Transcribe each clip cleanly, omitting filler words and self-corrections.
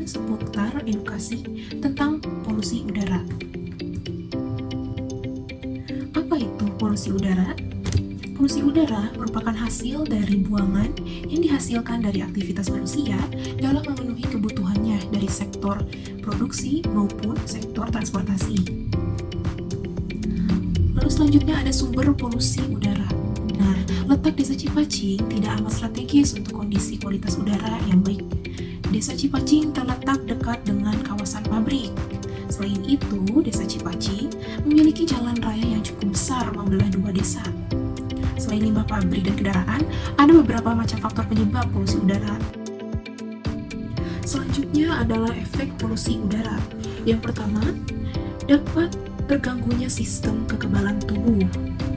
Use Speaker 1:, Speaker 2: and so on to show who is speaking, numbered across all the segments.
Speaker 1: pengetahuan seputar edukasi tentang polusi udara. Apa itu polusi udara? Polusi udara merupakan hasil dari buangan yang dihasilkan dari aktivitas manusia dalam memenuhi kebutuhannya dari sektor produksi maupun sektor transportasi. Lalu selanjutnya ada sumber polusi udara. Nah, letak Desa Cipacing tidak amat strategis untuk kondisi kualitas udara yang baik. Desa Cipacing terletak dekat dengan kawasan pabrik. Selain itu, Desa Cipacing memiliki jalan raya yang cukup besar membelah dua desa. Selain limbah pabrik dan kendaraan, ada beberapa macam faktor penyebab polusi udara. Selanjutnya adalah efek polusi udara. Yang pertama, dapat terganggunya sistem kekebalan tubuh.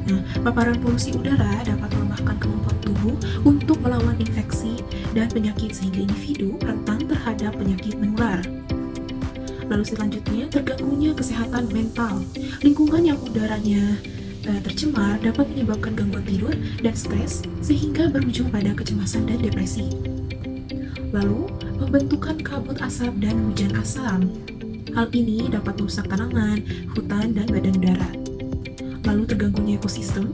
Speaker 1: Nah, paparan polusi udara dapat melemahkan kemampuan tubuh untuk melawan infeksi dan penyakit sehingga individu rentan terhadap penyakit menular. Lalu selanjutnya, terganggunya kesehatan mental. Lingkungan yang udaranya tercemar dapat menyebabkan gangguan tidur dan stres sehingga berujung pada kecemasan dan depresi. Lalu, pembentukan kabut asap dan hujan asam. Hal ini dapat merusak tanaman, hutan, dan badan udara. Lalu terganggunya ekosistem,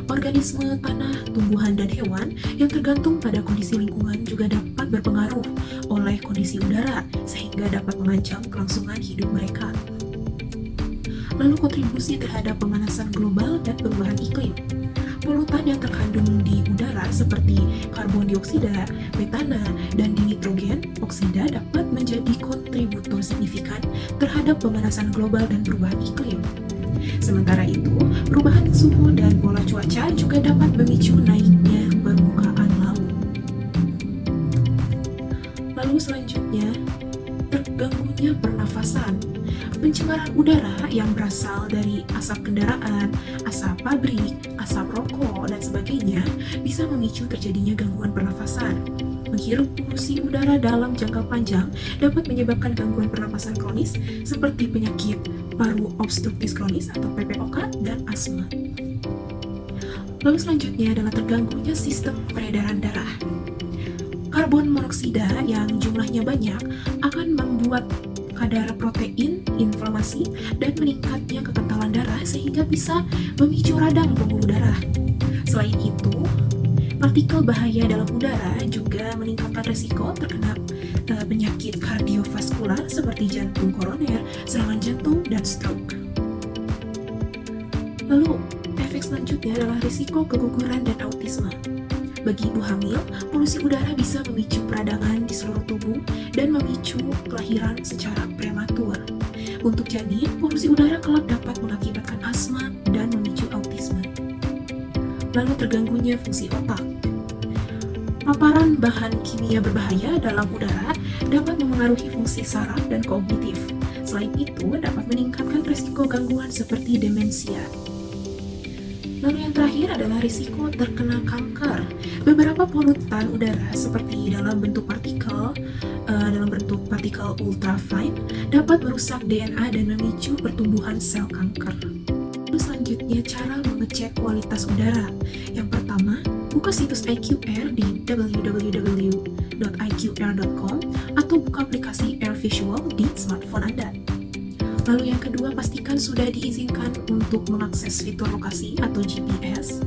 Speaker 1: organisme tanah, tumbuhan, dan hewan yang tergantung pada kondisi lingkungan juga dapat berpengaruh oleh kondisi udara sehingga dapat mengancam kelangsungan hidup mereka. Lalu kontribusi terhadap pemanasan global dan perubahan iklim. Polutan yang terkandung di udara seperti karbon dioksida, metana, dan dinitrogen oksida dapat menjadi kontributor signifikan terhadap pemanasan global dan perubahan iklim. Sementara itu, perubahan suhu dan pola cuaca juga dapat memicu naiknya permukaan laut. Lalu selanjutnya, terganggunya pernafasan. Pencemaran udara yang berasal dari asap kendaraan, asap pabrik, asap rokok, dan sebagainya bisa memicu terjadinya gangguan pernafasan. Menghirup polusi udara dalam jangka panjang dapat menyebabkan gangguan pernafasan kronis seperti penyakit paru obstruktif kronis atau PPOK dan asma. Lalu selanjutnya adalah terganggunya sistem peredaran darah. Karbon monoksida yang jumlahnya banyak akan membuat kadar protein, inflamasi, dan meningkatnya kekentalan darah sehingga bisa memicu radang pembuluh darah. Selain itu, partikel bahaya dalam udara juga meningkatkan risiko terkena penyakit kardiovaskular seperti jantung koroner, serangan jantung, dan stroke. Lalu, efek selanjutnya adalah risiko keguguran dan autisme. Bagi ibu hamil, polusi udara bisa memicu peradangan di seluruh tubuh dan memicu kelahiran secara prematur. Untuk janin, polusi udara kelak dapat mengakibatkan asma dan memicu autisme. Lalu terganggunya fungsi otak. Paparan bahan kimia berbahaya dalam udara dapat memengaruhi fungsi saraf dan kognitif. Selain itu, dapat meningkatkan risiko gangguan seperti demensia. Lalu yang terakhir adalah risiko terkena kanker. Beberapa polutan udara seperti dalam bentuk partikel ultrafine dapat merusak DNA dan memicu pertumbuhan sel kanker. Lalu selanjutnya cara mengecek kualitas udara. Yang pertama, buka situs IQAir di www.iqair.com atau buka aplikasi Air Visual di smartphone Anda. Lalu yang kedua, pastikan sudah diizinkan untuk mengakses fitur lokasi atau GPS.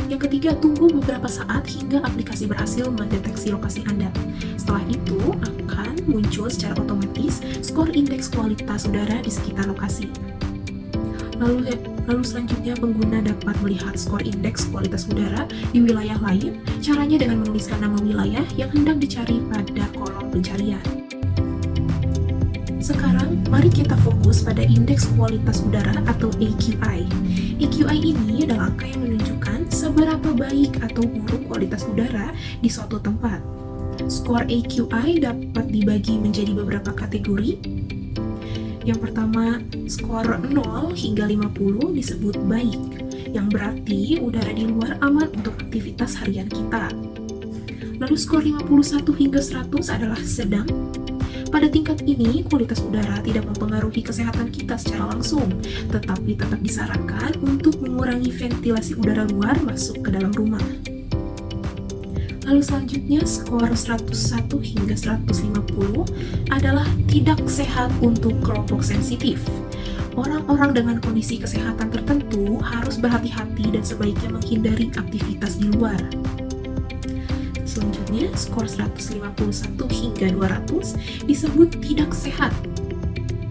Speaker 1: Yang ketiga, tunggu beberapa saat hingga aplikasi berhasil mendeteksi lokasi Anda. Setelah itu, akan muncul secara otomatis skor indeks kualitas udara di sekitar lokasi. Lalu selanjutnya, pengguna dapat melihat skor indeks kualitas udara di wilayah lain. Caranya dengan menuliskan nama wilayah yang hendak dicari pada kolom pencarian. Sekarang, mari kita fokus pada indeks kualitas udara atau AQI. AQI ini adalah angka yang menunjukkan seberapa baik atau buruk kualitas udara di suatu tempat. Skor AQI dapat dibagi menjadi beberapa kategori. Yang pertama, skor 0 hingga 50 disebut baik, yang berarti udara di luar aman untuk aktivitas harian kita. Lalu skor 51 hingga 100 adalah sedang. Pada tingkat ini, kualitas udara tidak mempengaruhi kesehatan kita secara langsung, tetapi tetap disarankan untuk mengurangi ventilasi udara luar masuk ke dalam rumah. Lalu selanjutnya skor 101 hingga 150 adalah tidak sehat untuk kelompok sensitif. Orang-orang dengan kondisi kesehatan tertentu harus berhati-hati dan sebaiknya menghindari aktivitas di luar. Selanjutnya, skor 151 hingga 200 disebut tidak sehat.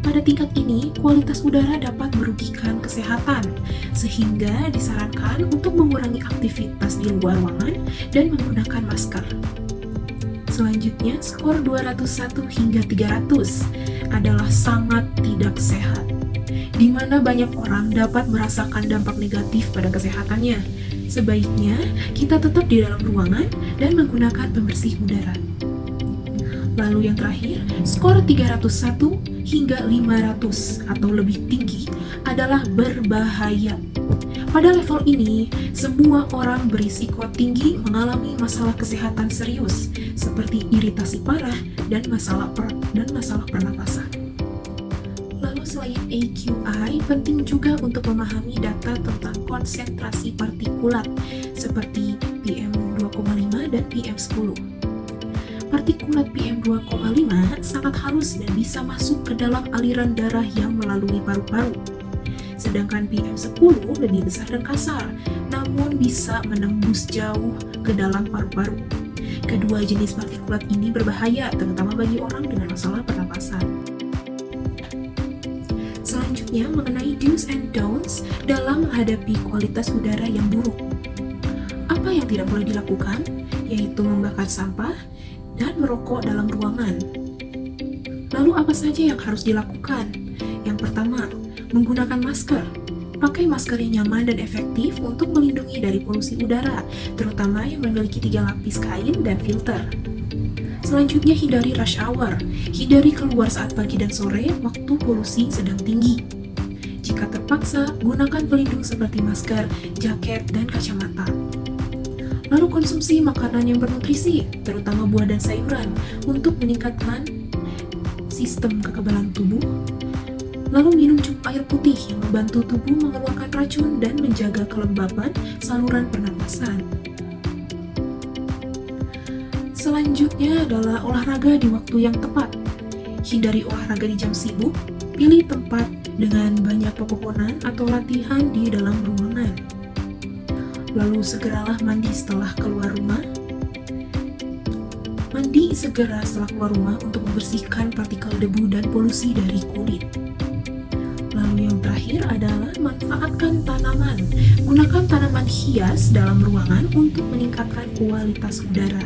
Speaker 1: Pada tingkat ini, kualitas udara dapat merugikan kesehatan, sehingga disarankan untuk mengurangi aktivitas di luar ruangan dan menggunakan masker. Selanjutnya, skor 201 hingga 300 adalah sangat tidak sehat, di mana banyak orang dapat merasakan dampak negatif pada kesehatannya. Sebaiknya kita tetap di dalam ruangan dan menggunakan pembersih udara. Lalu yang terakhir, skor 301 hingga 500 atau lebih tinggi adalah berbahaya. Pada level ini, semua orang berisiko tinggi mengalami masalah kesehatan serius seperti iritasi parah dan masalah pernapasan. Lalu selain AQI, penting juga untuk memahami data tentang konsentrasi partikulat seperti PM2,5 dan PM10. Partikulat PM2,5 sangat halus dan bisa masuk ke dalam aliran darah yang melalui paru-paru. Sedangkan PM10 lebih besar dan kasar, namun bisa menembus jauh ke dalam paru-paru. Kedua jenis partikulat ini berbahaya, terutama bagi orang dengan masalah pernapasan. Selanjutnya, mengenai do's and don'ts dalam menghadapi kualitas udara yang buruk. Apa yang tidak boleh dilakukan, yaitu membakar sampah dan merokok dalam ruangan. Lalu apa saja yang harus dilakukan? Yang pertama, menggunakan masker. Pakai masker yang nyaman dan efektif untuk melindungi dari polusi udara, terutama yang memiliki 3 lapis kain dan filter. Selanjutnya, hindari rush hour. Hindari keluar saat pagi dan sore waktu polusi sedang tinggi. Jika terpaksa, gunakan pelindung seperti masker, jaket, dan kacamata. Lalu konsumsi makanan yang bernutrisi, terutama buah dan sayuran, untuk meningkatkan sistem kekebalan tubuh. Lalu minum cukup air putih yang membantu tubuh mengeluarkan racun dan menjaga kelembaban saluran pernapasan. Selanjutnya adalah olahraga di waktu yang tepat. Hindari olahraga di jam sibuk, pilih tempat dengan banyak pepohonan atau latihan di dalam ruangan. Lalu segeralah mandi setelah keluar rumah. Mandi segera setelah keluar rumah untuk membersihkan partikel debu dan polusi dari kulit. Lalu yang terakhir adalah manfaatkan tanaman. Gunakan tanaman hias dalam ruangan untuk meningkatkan kualitas udara.